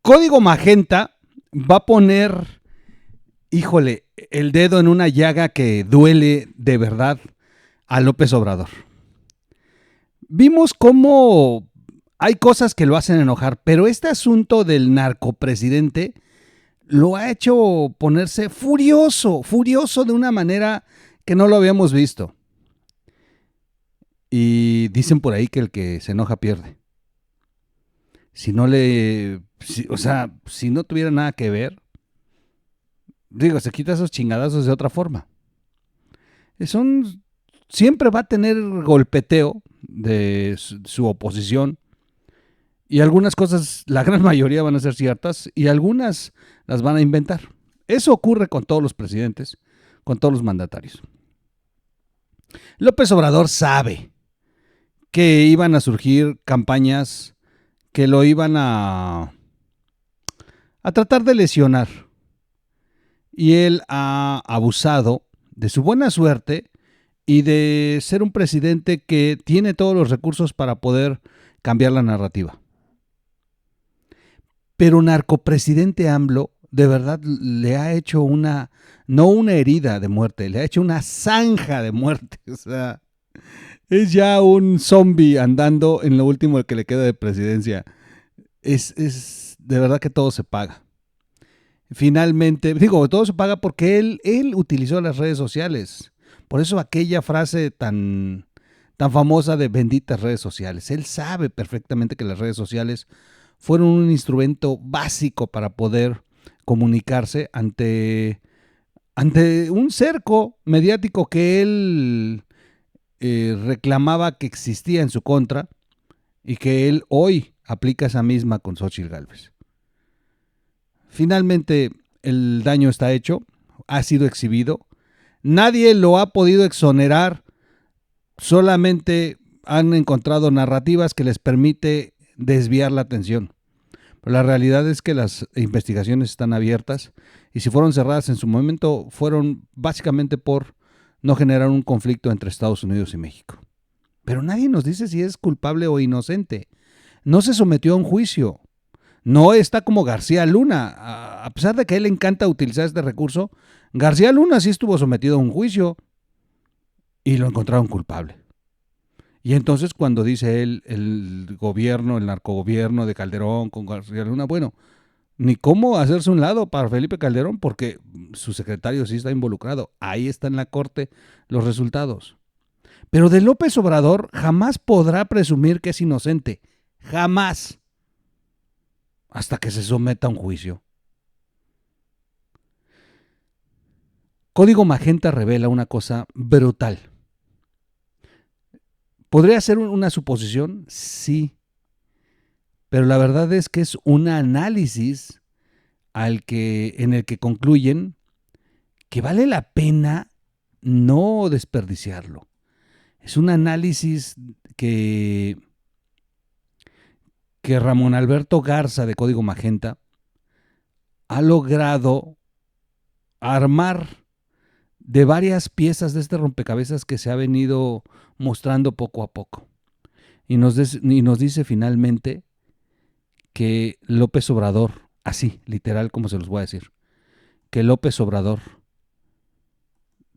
Código Magenta va a poner, híjole, el dedo en una llaga que duele de verdad a López Obrador. Vimos cómo hay cosas que lo hacen enojar, pero este asunto del narcopresidente lo ha hecho ponerse furioso de una manera que no lo habíamos visto. Y dicen por ahí que el que se enoja pierde. Si no si no tuviera nada que ver, digo, se quita esos chingadazos de otra forma. Siempre va a tener golpeteo de su oposición y algunas cosas, la gran mayoría van a ser ciertas y algunas las van a inventar. Eso ocurre con todos los presidentes, con todos los mandatarios. López Obrador sabe que iban a surgir campañas que lo iban a tratar de lesionar. Y él ha abusado de su buena suerte y de ser un presidente que tiene todos los recursos para poder cambiar la narrativa. Pero narcopresidente AMLO de verdad le ha hecho no una herida de muerte, le ha hecho una zanja de muerte. O sea, es ya un zombie andando en lo último que le queda de presidencia. Es de verdad que todo se paga. Finalmente, todo se paga porque él utilizó las redes sociales. Por eso aquella frase tan famosa de benditas redes sociales. Él sabe perfectamente que las redes sociales fueron un instrumento básico para poder comunicarse ante un cerco mediático que él reclamaba que existía en su contra y que él hoy aplica esa misma con Xóchitl Gálvez. Finalmente el daño está hecho, ha sido exhibido, nadie lo ha podido exonerar, solamente han encontrado narrativas que les permite desviar la atención. Pero la realidad es que las investigaciones están abiertas y si fueron cerradas en su momento fueron básicamente por no generar un conflicto entre Estados Unidos y México. Pero nadie nos dice si es culpable o inocente. No se sometió a un juicio. No está como García Luna. A pesar de que a él le encanta utilizar este recurso, García Luna sí estuvo sometido a un juicio y lo encontraron culpable. Y entonces cuando dice él, el gobierno, el narcogobierno de Calderón con García Luna, bueno, ni cómo hacerse un lado para Felipe Calderón porque su secretario sí está involucrado. Ahí está en la corte los resultados. Pero de López Obrador jamás podrá presumir que es inocente. Jamás. Hasta que se someta a un juicio. Código Magenta revela una cosa brutal. ¿Podría ser una suposición? Sí. Pero la verdad es que es un análisis en el que concluyen que vale la pena no desperdiciarlo. Es un análisis que Ramón Alberto Garza de Código Magenta ha logrado armar de varias piezas de este rompecabezas que se ha venido mostrando poco a poco. Y nos dice finalmente que López Obrador, así, literal como se los voy a decir, que López Obrador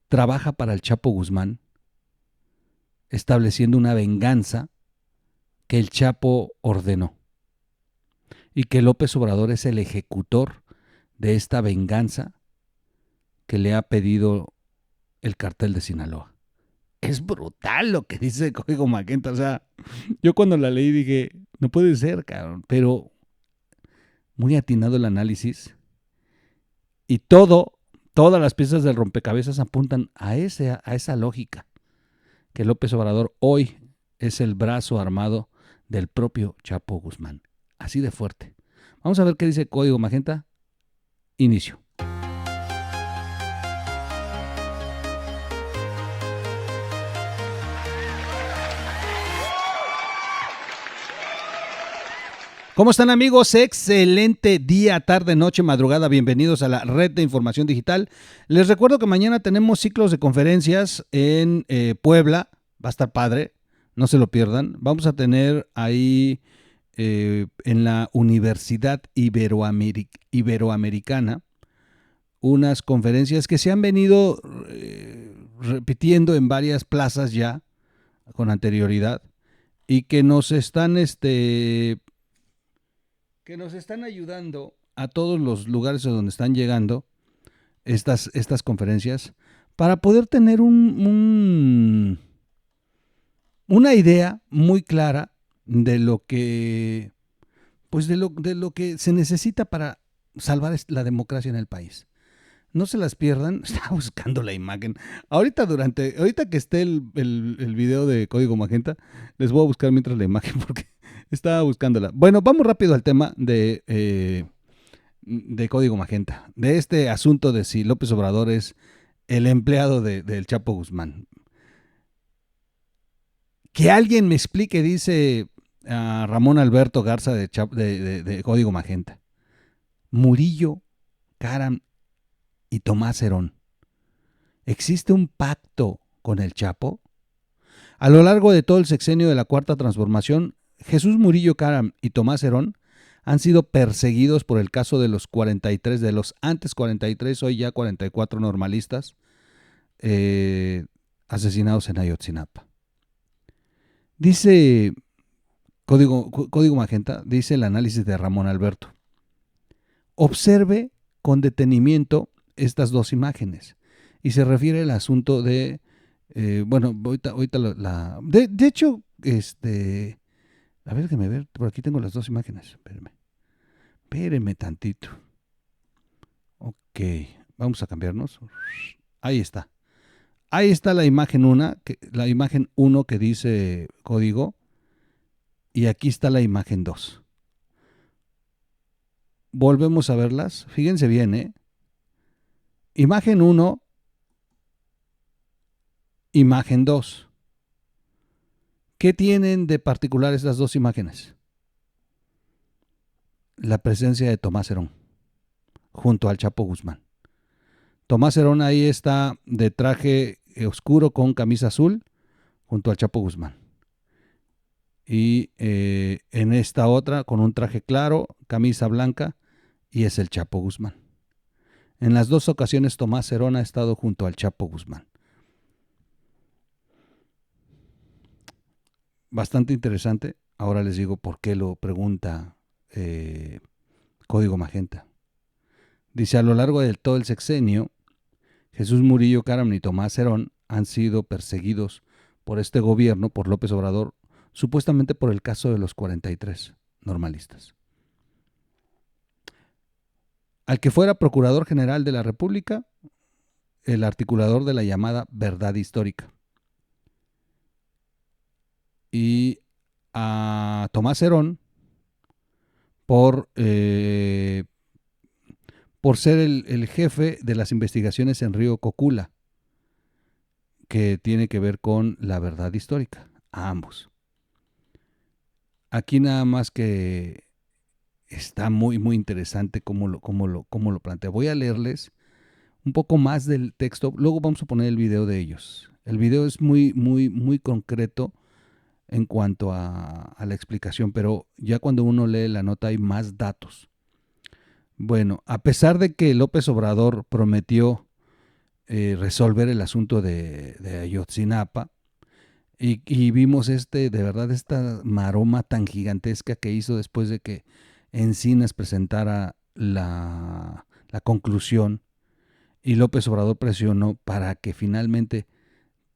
trabaja para el Chapo Guzmán, estableciendo una venganza que el Chapo ordenó. Y que López Obrador es el ejecutor de esta venganza que le ha pedido el cartel de Sinaloa. Es brutal lo que dice Código Magenta. O sea, yo cuando la leí dije, no puede ser, cabrón. Pero muy atinado el análisis. Y todas las piezas del rompecabezas apuntan a esa lógica. Que López Obrador hoy es el brazo armado del propio Chapo Guzmán. Así de fuerte. Vamos a ver qué dice Código Magenta. Inicio. ¿Cómo están, amigos? Excelente día, tarde, noche, madrugada. Bienvenidos a la red de información digital. Les recuerdo que mañana tenemos ciclos de conferencias en Puebla. Va a estar padre, no se lo pierdan. Vamos a tener ahí en la Universidad Iberoamericana unas conferencias que se han venido repitiendo en varias plazas ya con anterioridad y que nos están ayudando a todos los lugares a donde están llegando estas conferencias para poder tener una idea muy clara de lo que pues de lo que se necesita para salvar la democracia en el país. No se las pierdan. Estaba buscando la imagen. Ahorita que esté el video de Código Magenta, les voy a buscar mientras la imagen porque estaba buscándola. Bueno, vamos rápido al tema de Código Magenta, de este asunto de si López Obrador es el empleado del Chapo Guzmán. Que alguien me explique, dice Ramón Alberto Garza de Código Magenta. Murillo, Caram y Tomás Herón. ¿Existe un pacto con el Chapo? A lo largo de todo el sexenio de la Cuarta Transformación, Jesús Murillo Caram y Tomás Herón han sido perseguidos por el caso de los 43, de los antes 43, hoy ya 44 normalistas asesinados en Ayotzinapa. Dice Código Magenta, dice el análisis de Ramón Alberto. Observe con detenimiento estas dos imágenes y se refiere al asunto de, bueno, ahorita de hecho, a ver, déjeme ver, por aquí tengo las dos imágenes, espéreme tantito. Ok, vamos a cambiarnos. Ahí está. Ahí está la imagen 1 que dice código y aquí está la imagen 2. Volvemos a verlas. Fíjense bien, Imagen 1, imagen 2. ¿Qué tienen de particular estas dos imágenes? La presencia de Tomás Herón junto al Chapo Guzmán. Tomás Herón ahí está de traje oscuro con camisa azul junto al Chapo Guzmán. Y en esta otra con un traje claro, camisa blanca, y es el Chapo Guzmán. En las dos ocasiones Tomás Herón ha estado junto al Chapo Guzmán. Bastante interesante. Ahora les digo por qué lo pregunta Código Magenta. Dice, a lo largo de todo el sexenio, Jesús Murillo Caram y Tomás Herón han sido perseguidos por este gobierno, por López Obrador, supuestamente por el caso de los 43 normalistas. Al que fuera Procurador General de la República, el articulador de la llamada verdad histórica. Y a Tomás Herón por ser el jefe de las investigaciones en Río Cocula, que tiene que ver con la verdad histórica, a ambos. Aquí nada más que está muy, muy interesante cómo lo plantea. Voy a leerles un poco más del texto, luego vamos a poner el video de ellos. El video es muy, muy, muy concreto en cuanto a la explicación, pero ya cuando uno lee la nota hay más datos. Bueno, a pesar de que López Obrador prometió resolver el asunto de Ayotzinapa, y vimos de verdad esta maroma tan gigantesca que hizo después de que Encinas presentara la conclusión y López Obrador presionó para que finalmente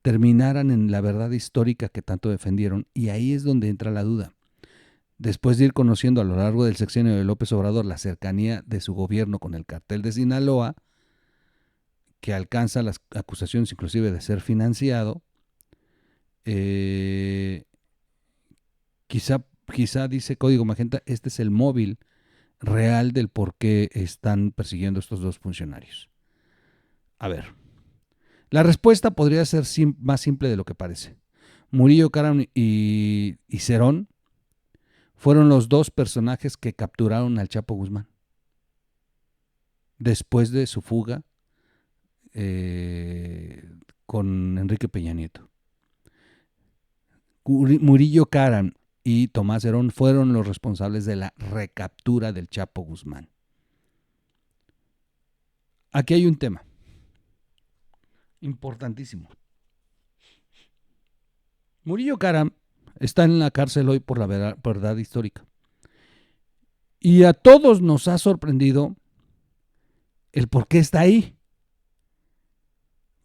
terminaran en la verdad histórica que tanto defendieron, y ahí es donde entra la duda. Después de ir conociendo a lo largo del sexenio de López Obrador la cercanía de su gobierno con el cartel de Sinaloa, que alcanza las acusaciones inclusive de ser financiado, quizá dice Código Magenta, este es el móvil real del por qué están persiguiendo a estos dos funcionarios. A ver, la respuesta podría ser más simple de lo que parece. Murillo Caram y Cerón fueron los dos personajes que capturaron al Chapo Guzmán después de su fuga con Enrique Peña Nieto. Murillo Caram y Tomás Herón fueron los responsables de la recaptura del Chapo Guzmán. Aquí hay un tema importantísimo. Murillo Karam está en la cárcel hoy por la verdad histórica. Y a todos nos ha sorprendido el por qué está ahí,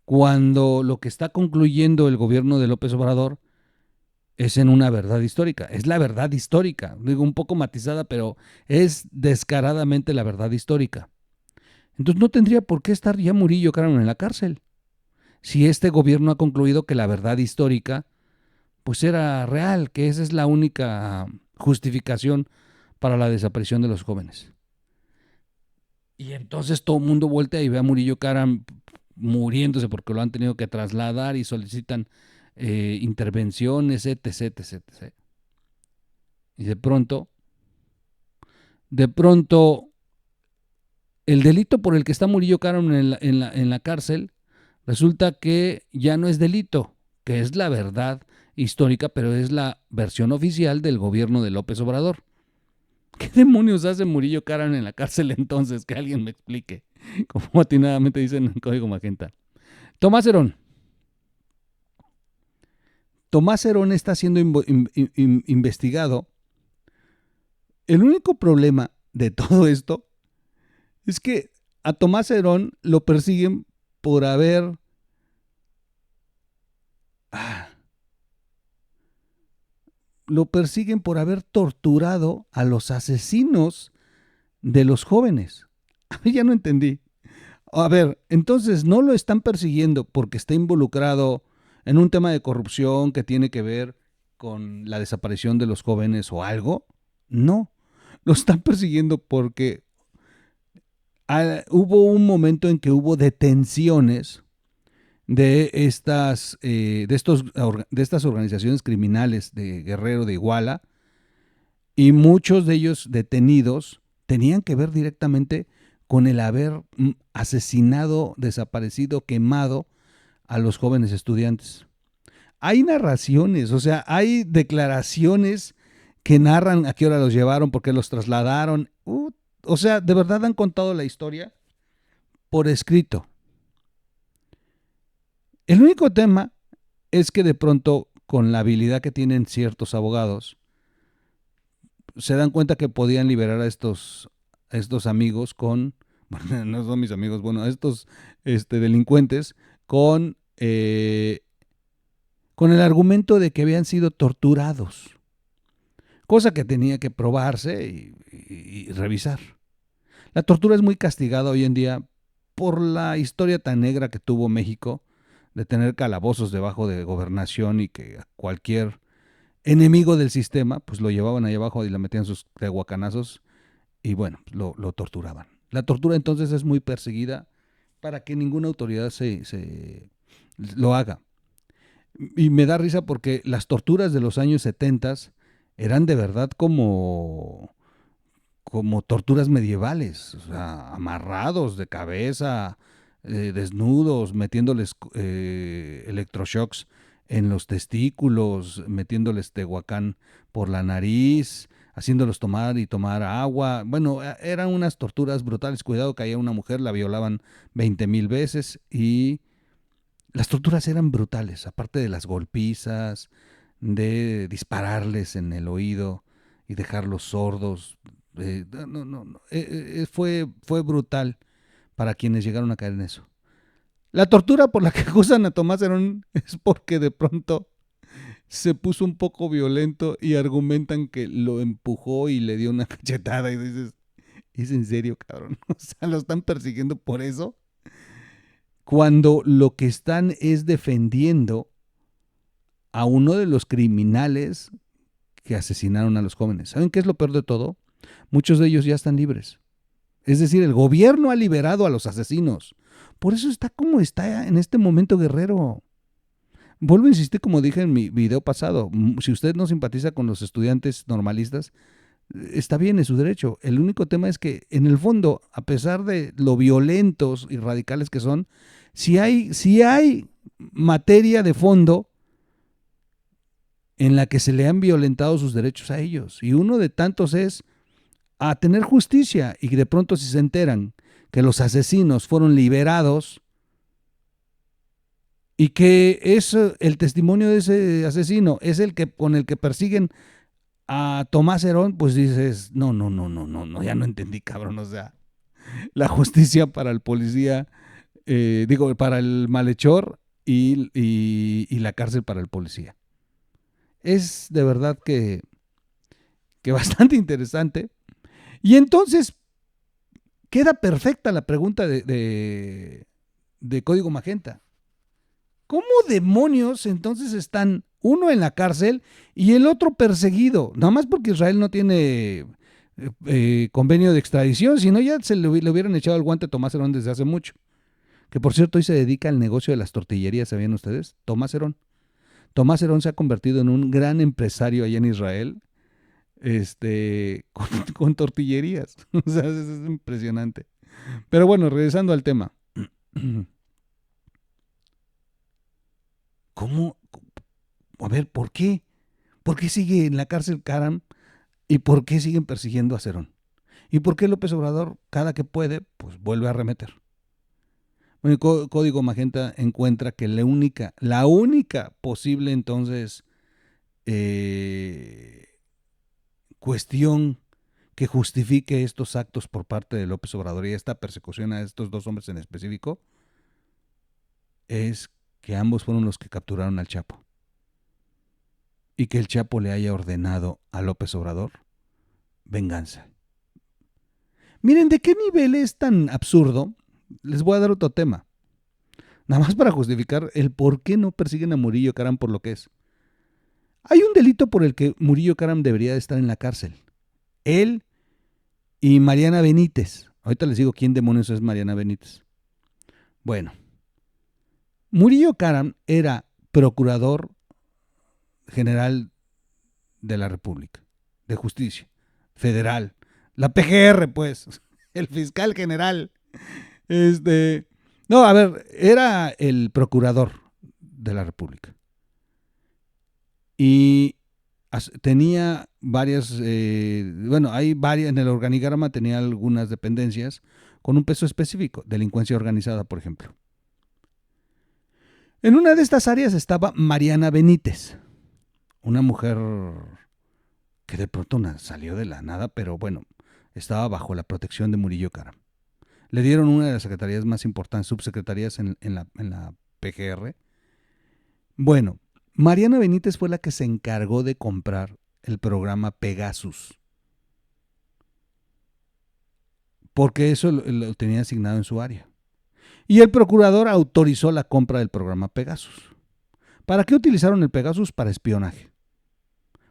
cuando lo que está concluyendo el gobierno de López Obrador es en una verdad histórica. Es la verdad histórica, digo un poco matizada, pero es descaradamente la verdad histórica. Entonces no tendría por qué estar ya Murillo Karam en la cárcel, si este gobierno ha concluido que la verdad histórica pues era real, que esa es la única justificación para la desaparición de los jóvenes. Y entonces todo el mundo voltea y ve a Murillo Karam muriéndose porque lo han tenido que trasladar y solicitan intervenciones, etc, etc, etc. Y de pronto, el delito por el que está Murillo Karam en la cárcel resulta que ya no es delito, que es la verdad histórica, pero es la versión oficial del gobierno de López Obrador. ¿Qué demonios hace Murillo Karam en la cárcel entonces? Que alguien me explique. Como atinadamente dicen en Código Magenta. Tomás Herón. Tomás Herón está siendo investigado. El único problema de todo esto es que a Tomás Herón lo persiguen por haber torturado a los asesinos de los jóvenes. Ya no entendí. A ver, entonces no lo están persiguiendo porque está involucrado en un tema de corrupción que tiene que ver con la desaparición de los jóvenes o algo. No, lo están persiguiendo porque hubo un momento en que hubo detenciones de estas organizaciones criminales de Guerrero, de Iguala, y muchos de ellos detenidos tenían que ver directamente con el haber asesinado, desaparecido, quemado a los jóvenes estudiantes. Hay narraciones, o sea, hay declaraciones que narran a qué hora los llevaron, por qué los trasladaron. O sea, de verdad han contado la historia por escrito. El único tema es que de pronto, con la habilidad que tienen ciertos abogados, se dan cuenta que podían liberar a estos amigos bueno, no son mis amigos, bueno, a estos delincuentes con el argumento de que habían sido torturados, cosa que tenía que probarse y revisar. La tortura es muy castigada hoy en día por la historia tan negra que tuvo México, de tener calabozos debajo de gobernación y que a cualquier enemigo del sistema pues lo llevaban ahí abajo y le metían sus tehuacanazos y bueno, lo torturaban. La tortura entonces es muy perseguida para que ninguna autoridad se lo haga. Y me da risa porque las torturas de los años 70 eran de verdad como torturas medievales, o sea, amarrados de cabeza, desnudos, metiéndoles electroshocks en los testículos, metiéndoles tehuacán por la nariz, haciéndolos tomar agua. Bueno, eran unas torturas brutales. Cuidado, caía una mujer, la violaban 20,000 veces y las torturas eran brutales, aparte de las golpizas, de dispararles en el oído y dejarlos sordos. Fue brutal para quienes llegaron a caer en eso. La tortura por la que acusan a Tomás Herón es porque de pronto se puso un poco violento y argumentan que lo empujó y le dio una cachetada y dices, ¿es en serio, cabrón? O sea, lo están persiguiendo por eso, cuando lo que están es defendiendo a uno de los criminales que asesinaron a los jóvenes. ¿Saben qué es lo peor de todo? Muchos de ellos ya están libres. Es decir, el gobierno ha liberado a los asesinos. Por eso está como está en este momento Guerrero. Vuelvo a insistir, como dije en mi video pasado, si usted no simpatiza con los estudiantes normalistas, está bien, es su derecho. El único tema es que, en el fondo, a pesar de lo violentos y radicales que son, si hay materia de fondo en la que se le han violentado sus derechos a ellos. Y uno de tantos es a tener justicia, y de pronto si se enteran que los asesinos fueron liberados y que es el testimonio de ese asesino es el que con el que persiguen a Tomás Herón, pues dices, no, ya no entendí, cabrón. O sea, la justicia para el policía, para el malhechor y la cárcel para el policía. Es de verdad que bastante interesante. Y entonces queda perfecta la pregunta de Código Magenta. ¿Cómo demonios entonces están uno en la cárcel y el otro perseguido? Nada más porque Israel no tiene convenio de extradición, si no ya le hubieran echado el guante a Tomás Herón desde hace mucho. Que por cierto hoy se dedica al negocio de las tortillerías, ¿sabían ustedes? Tomás Herón. Tomás Herón se ha convertido en un gran empresario allá en Israel, con tortillerías. O sea, es impresionante. Pero bueno, regresando al tema. ¿Cómo? A ver, ¿por qué? ¿Por qué sigue en la cárcel Karam y por qué siguen persiguiendo a Cerón? ¿Y por qué López Obrador, cada que puede, pues vuelve a arremeter? Bueno, el Código Magenta encuentra que la única posible entonces cuestión que justifique estos actos por parte de López Obrador y esta persecución a estos dos hombres en específico es que ambos fueron los que capturaron al Chapo y que el Chapo le haya ordenado a López Obrador venganza. Miren, ¿de qué nivel es tan absurdo? Les voy a dar otro tema. Nada más para justificar el por qué no persiguen a Murillo Karam por lo que es. Hay un delito por el que Murillo Karam debería de estar en la cárcel. Él y Mariana Benítez. Ahorita les digo quién demonios es Mariana Benítez. Bueno, Murillo Karam era procurador general de la República, de Justicia Federal, la PGR, pues, el fiscal general. No, a ver, era el procurador de la República. Y tenía varias, hay varias, en el organigrama tenía algunas dependencias con un peso específico, delincuencia organizada, por ejemplo. En una de estas áreas estaba Mariana Benítez, una mujer que de pronto salió de la nada, pero bueno, estaba bajo la protección de Murillo Karam. Le dieron una de las secretarías más importantes, subsecretarías en la PGR. Bueno, Mariana Benítez fue la que se encargó de comprar el programa Pegasus, porque eso lo tenía asignado en su área. Y el procurador autorizó la compra del programa Pegasus. ¿Para qué utilizaron el Pegasus? Para espionaje.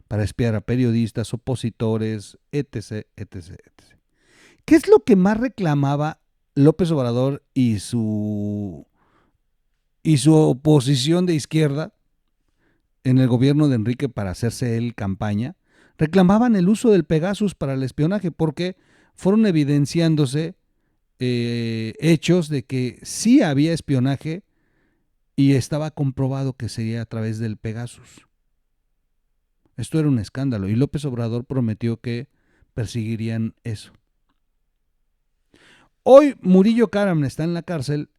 Para espiar a periodistas, opositores, etc, etc, etc. ¿Qué es lo que más reclamaba López Obrador y su oposición de izquierda en el gobierno de Enrique para hacerse él campaña? Reclamaban el uso del Pegasus para el espionaje porque fueron evidenciándose hechos de que sí había espionaje y estaba comprobado que sería a través del Pegasus. Esto era un escándalo y López Obrador prometió que perseguirían eso. Hoy Murillo Karam está en la cárcel,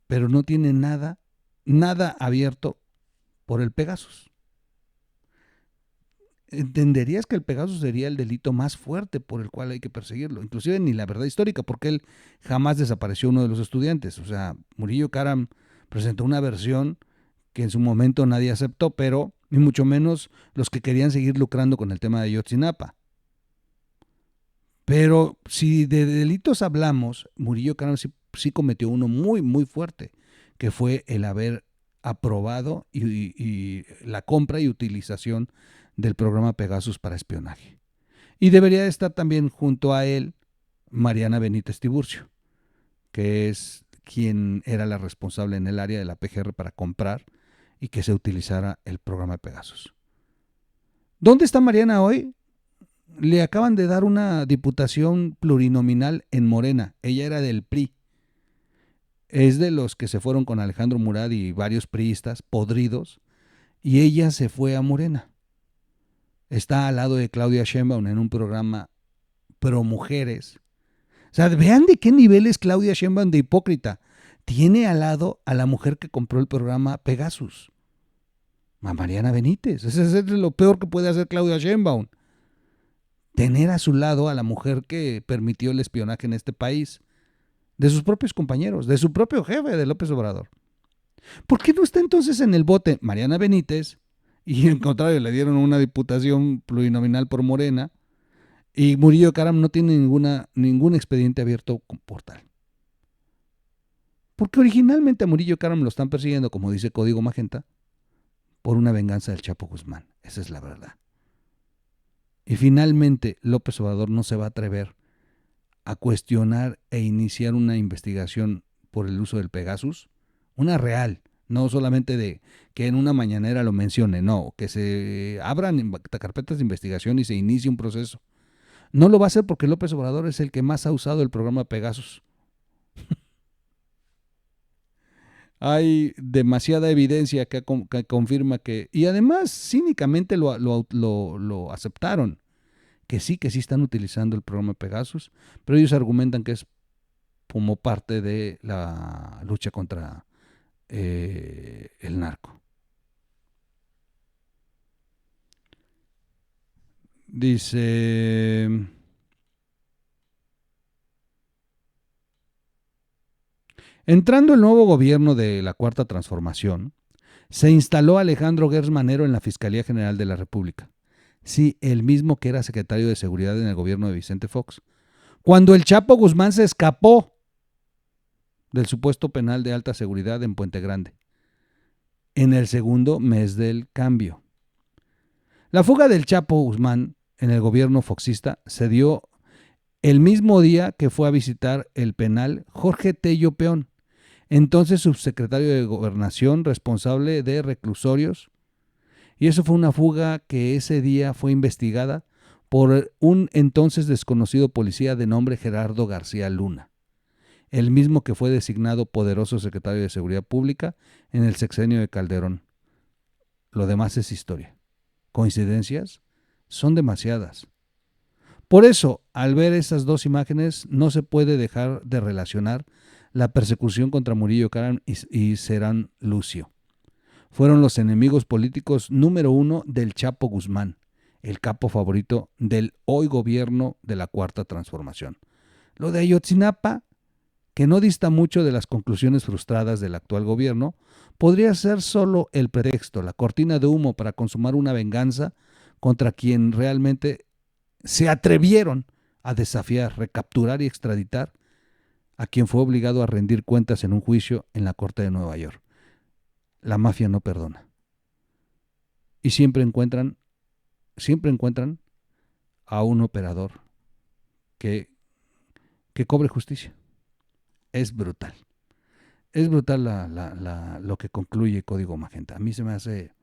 pero no tiene nada abierto por el Pegasus. Entenderías que el Pegasus sería el delito más fuerte por el cual hay que perseguirlo, inclusive ni la verdad histórica, porque él jamás desapareció uno de los estudiantes. O sea, Murillo Karam presentó una versión que en su momento nadie aceptó, pero ni mucho menos los que querían seguir lucrando con el tema de Ayotzinapa. Pero si de delitos hablamos, Murillo Karam sí cometió uno muy, muy fuerte, que fue el haber aprobado y la compra y utilización del programa Pegasus para espionaje. Y debería estar también junto a él Mariana Benítez Tiburcio, que es quien era la responsable en el área de la PGR para comprar y que se utilizara el programa Pegasus. ¿Dónde está Mariana hoy? Le acaban de dar una diputación plurinominal en Morena. Ella era del PRI. Es de los que se fueron con Alejandro Murat y varios priistas podridos y ella se fue a Morena. Está al lado de Claudia Sheinbaum en un programa pro mujeres. O sea, vean de qué nivel es Claudia Sheinbaum de hipócrita. Tiene al lado a la mujer que compró el programa Pegasus, a Mariana Benítez. Eso es lo peor que puede hacer Claudia Sheinbaum. Tener a su lado a la mujer que permitió el espionaje en este país, de sus propios compañeros, de su propio jefe, de López Obrador. ¿Por qué no está entonces en el bote Mariana Benítez? Y en contrario, le dieron una diputación plurinominal por Morena. Y Murillo Karam no tiene ningún expediente abierto por tal. Porque originalmente a Murillo Karam lo están persiguiendo, como dice Código Magenta, por una venganza del Chapo Guzmán. Esa es la verdad. Y finalmente López Obrador no se va a atrever a cuestionar e iniciar una investigación por el uso del Pegasus, una real, no solamente de que en una mañanera lo mencione, no, que se abran carpetas de investigación y se inicie un proceso. No lo va a hacer porque López Obrador es el que más ha usado el programa Pegasus. Hay demasiada evidencia que confirma que, y además cínicamente lo aceptaron, que sí están utilizando el programa Pegasus, pero ellos argumentan que es como parte de la lucha contra el narco. Dice, entrando el nuevo gobierno de la Cuarta Transformación, se instaló Alejandro Gertz Manero en la Fiscalía General de la República. Sí, el mismo que era secretario de Seguridad en el gobierno de Vicente Fox. Cuando el Chapo Guzmán se escapó del supuesto penal de alta seguridad en Puente Grande, en el segundo mes del cambio. La fuga del Chapo Guzmán en el gobierno foxista se dio el mismo día que fue a visitar el penal Jorge Tello Peón, entonces subsecretario de Gobernación responsable de reclusorios. Y eso fue una fuga que ese día fue investigada por un entonces desconocido policía de nombre Gerardo García Luna, el mismo que fue designado poderoso secretario de Seguridad Pública en el sexenio de Calderón. Lo demás es historia. ¿Coincidencias? Son demasiadas. Por eso, al ver esas dos imágenes, no se puede dejar de relacionar la persecución contra Murillo Karam y Serán Lucio. Fueron los enemigos políticos número uno del Chapo Guzmán, el capo favorito del hoy gobierno de la Cuarta Transformación. Lo de Ayotzinapa, que no dista mucho de las conclusiones frustradas del actual gobierno, podría ser solo el pretexto, la cortina de humo para consumar una venganza contra quien realmente se atrevieron a desafiar, recapturar y extraditar a quien fue obligado a rendir cuentas en un juicio en la Corte de Nueva York. La mafia no perdona. Y siempre encuentran a un operador que cobre justicia. Es brutal. Es brutal lo que concluye Código Magenta. A mí se me hace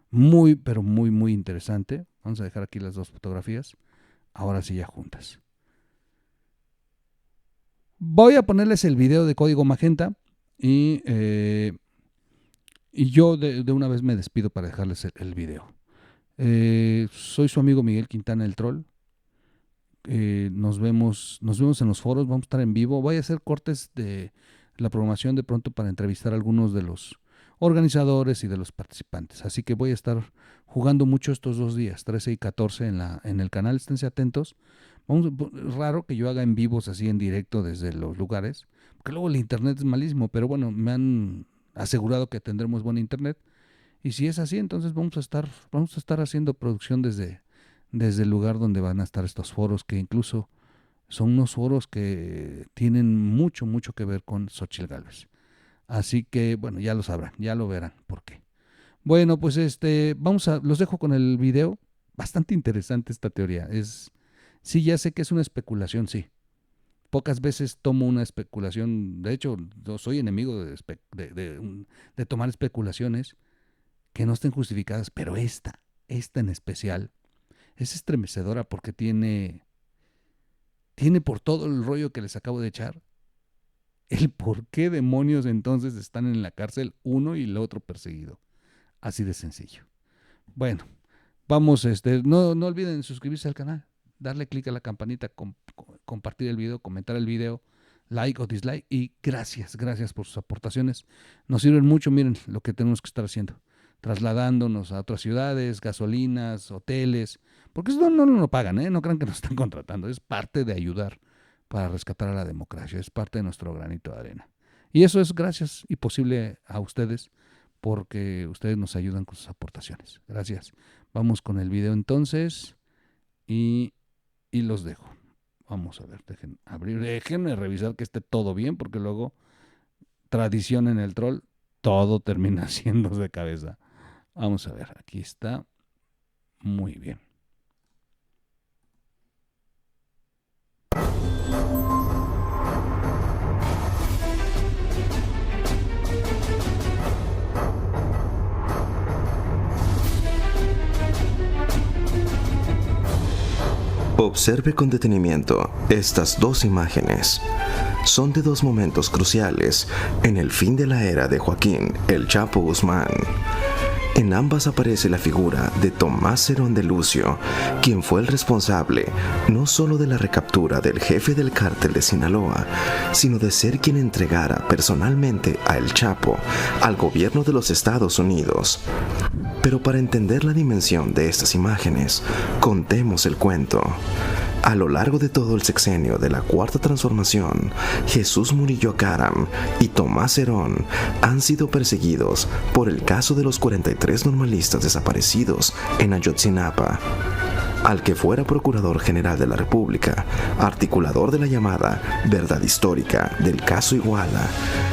muy, pero muy, muy interesante. Vamos a dejar aquí las dos fotografías. Ahora sí ya juntas. Voy a ponerles el video de Código Magenta y yo de una vez me despido para dejarles el video. Soy su amigo Miguel Quintana, el Troll. Nos vemos en los foros, vamos a estar en vivo. Voy a hacer cortes de la programación de pronto para entrevistar a algunos de los organizadores y de los participantes. Así que voy a estar jugando mucho estos 2 días, 13 y 14 en el canal, esténse atentos. Raro que yo haga en vivos así en directo desde los lugares, porque luego el internet es malísimo, pero bueno, me han asegurado que tendremos buen internet. Y si es así, entonces vamos a estar haciendo producción desde el lugar donde van a estar estos foros, que incluso son unos foros que tienen mucho, mucho que ver con Xóchitl Gálvez. Así que, bueno, ya lo sabrán, ya lo verán por qué. Bueno, pues los dejo con el video. Bastante interesante esta teoría. Sí, ya sé que es una especulación, sí. Pocas veces tomo una especulación. De hecho, yo soy enemigo de tomar especulaciones que no estén justificadas, pero esta en especial, es estremecedora porque tiene por todo el rollo que les acabo de echar, el por qué demonios entonces están en la cárcel uno y el otro perseguido. Así de sencillo. Bueno, vamos, no olviden suscribirse al canal, darle clic a la campanita, compartir el video, comentar el video, like o dislike, y gracias por sus aportaciones. Nos sirven mucho, miren lo que tenemos que estar haciendo, trasladándonos a otras ciudades, gasolinas, hoteles, porque eso no lo pagan, no crean que nos están contratando, es parte de ayudar para rescatar a la democracia, es parte de nuestro granito de arena. Y eso es gracias y posible a ustedes, porque ustedes nos ayudan con sus aportaciones. Gracias. Vamos con el video entonces y los dejo. Vamos a ver, déjenme revisar que esté todo bien, porque luego, tradición en el troll, todo termina haciendo de cabeza. Vamos a ver, aquí está. Muy bien. Observe con detenimiento estas dos imágenes. Son de dos momentos cruciales en el fin de la era de Joaquín El Chapo Guzmán. En ambas aparece la figura de Tomás Herón de Lucio, quien fue el responsable no solo de la recaptura del jefe del cártel de Sinaloa, sino de ser quien entregara personalmente a El Chapo al gobierno de los Estados Unidos. Pero para entender la dimensión de estas imágenes, contemos el cuento. A lo largo de todo el sexenio de la Cuarta Transformación, Jesús Murillo Caram y Tomás Herón han sido perseguidos por el caso de los 43 normalistas desaparecidos en Ayotzinapa. Al que fuera Procurador General de la República, articulador de la llamada Verdad Histórica del caso Iguala,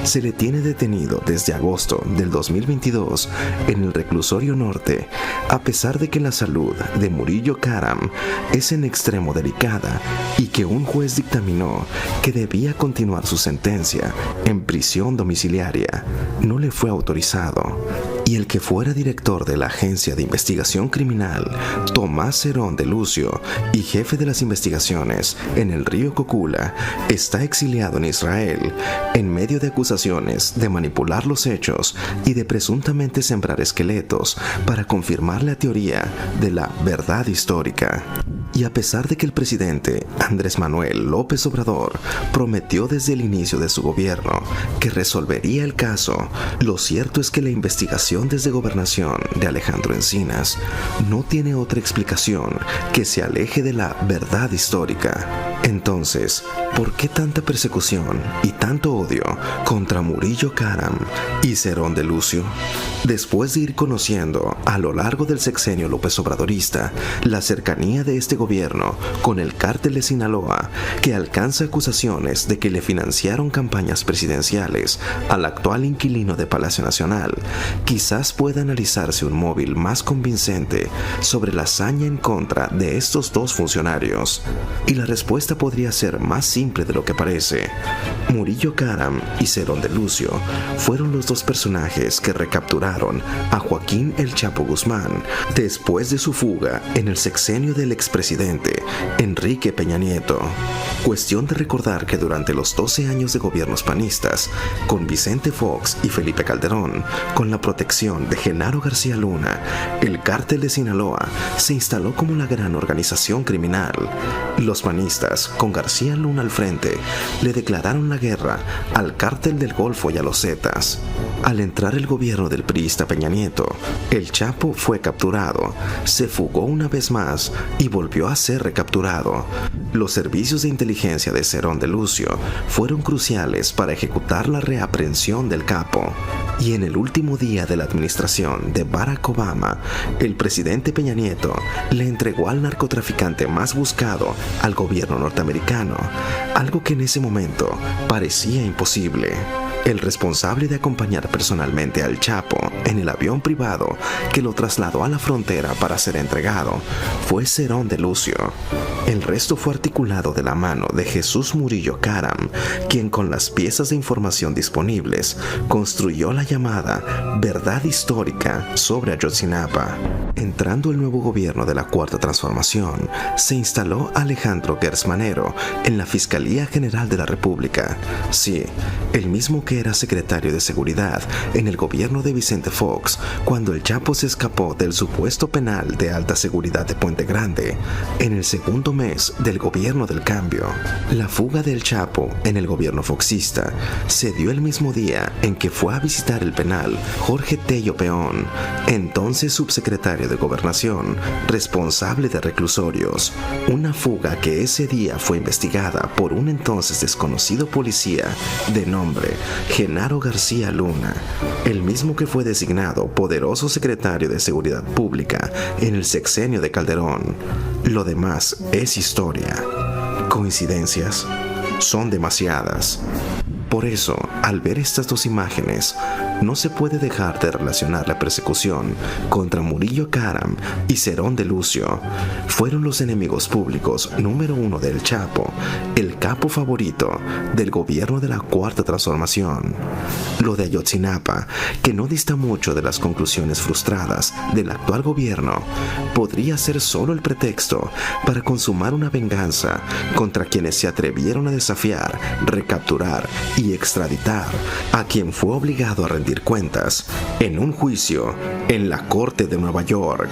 se le tiene detenido desde agosto del 2022 en el Reclusorio Norte, a pesar de que la salud de Murillo Caram es en extremo delicada y que un juez dictaminó que debía continuar su sentencia en prisión domiciliaria. No le fue autorizado. Y el que fuera director de la Agencia de Investigación Criminal, Tomás Herón de Lucio, y jefe de las investigaciones en el río Cocula, está exiliado en Israel en medio de acusaciones de manipular los hechos y de presuntamente sembrar esqueletos para confirmar la teoría de la verdad histórica. Y a pesar de que el presidente Andrés Manuel López Obrador prometió desde el inicio de su gobierno que resolvería el caso, lo cierto es que la investigación desde Gobernación de Alejandro Encinas no tiene otra explicación que se aleje de la verdad histórica. Entonces, ¿por qué tanta persecución y tanto odio contra Murillo Caram y Herón de Lucio? Después de ir conociendo a lo largo del sexenio López Obradorista la cercanía de este gobierno con el cártel de Sinaloa, que alcanza acusaciones de que le financiaron campañas presidenciales al actual inquilino de Palacio Nacional, quizás pueda analizarse un móvil más convincente sobre la hazaña en contra de estos dos funcionarios. Y la respuesta podría ser más simple de lo que parece. Murillo Caram y Herón de Lucio fueron los dos personajes que recapturaron a Joaquín El Chapo Guzmán después de su fuga en el sexenio del expresidente Enrique Peña Nieto. Cuestión de recordar que durante los 12 años de gobiernos panistas, con Vicente Fox y Felipe Calderón, con la protección de Genaro García Luna, el cártel de Sinaloa se instaló como la gran organización criminal. Los panistas, con García Luna al frente, le declararon la guerra al cártel del Golfo y a los Zetas. Al entrar el gobierno del priista Peña Nieto, El Chapo fue capturado, se fugó una vez más y volvió a ser recapturado. Los servicios de inteligencia de Herón de Lucio fueron cruciales para ejecutar la reaprehensión del capo. Y en el último día de la administración de Barack Obama, el presidente Peña Nieto le entregó al narcotraficante más buscado al gobierno norteamericano, algo que en ese momento parecía imposible. El responsable de acompañar personalmente al Chapo en el avión privado que lo trasladó a la frontera para ser entregado fue Herón de Lucio. El resto fue articulado de la mano de Jesús Murillo Caram, quien con las piezas de información disponibles construyó la llamada verdad histórica sobre Ayotzinapa. Entrando el nuevo gobierno de la Cuarta Transformación, se instaló Alejandro Gertz Manero en la Fiscalía General de la República. Sí, el mismo que que era secretario de Seguridad en el gobierno de Vicente Fox cuando el Chapo se escapó del supuesto penal de alta seguridad de Puente Grande en el segundo mes del gobierno del cambio. La fuga del Chapo en el gobierno foxista se dio el mismo día en que fue a visitar el penal Jorge Tello Peón, entonces subsecretario de Gobernación, responsable de reclusorios. Una fuga que ese día fue investigada por un entonces desconocido policía de nombre Genaro García Luna, el mismo que fue designado poderoso secretario de Seguridad Pública en el sexenio de Calderón. Lo demás es historia. ¿Coincidencias? Son demasiadas. Por eso, al ver estas dos imágenes, no se puede dejar de relacionar la persecución contra Murillo Karam y Cerón de Lucio. Fueron los enemigos públicos número uno del Chapo, el capo favorito del gobierno de la Cuarta Transformación. Lo de Ayotzinapa, que no dista mucho de las conclusiones frustradas del actual gobierno, podría ser solo el pretexto para consumar una venganza contra quienes se atrevieron a desafiar, recapturar y extraditar a quien fue obligado a rendir cuentas en un juicio en la Corte de Nueva York.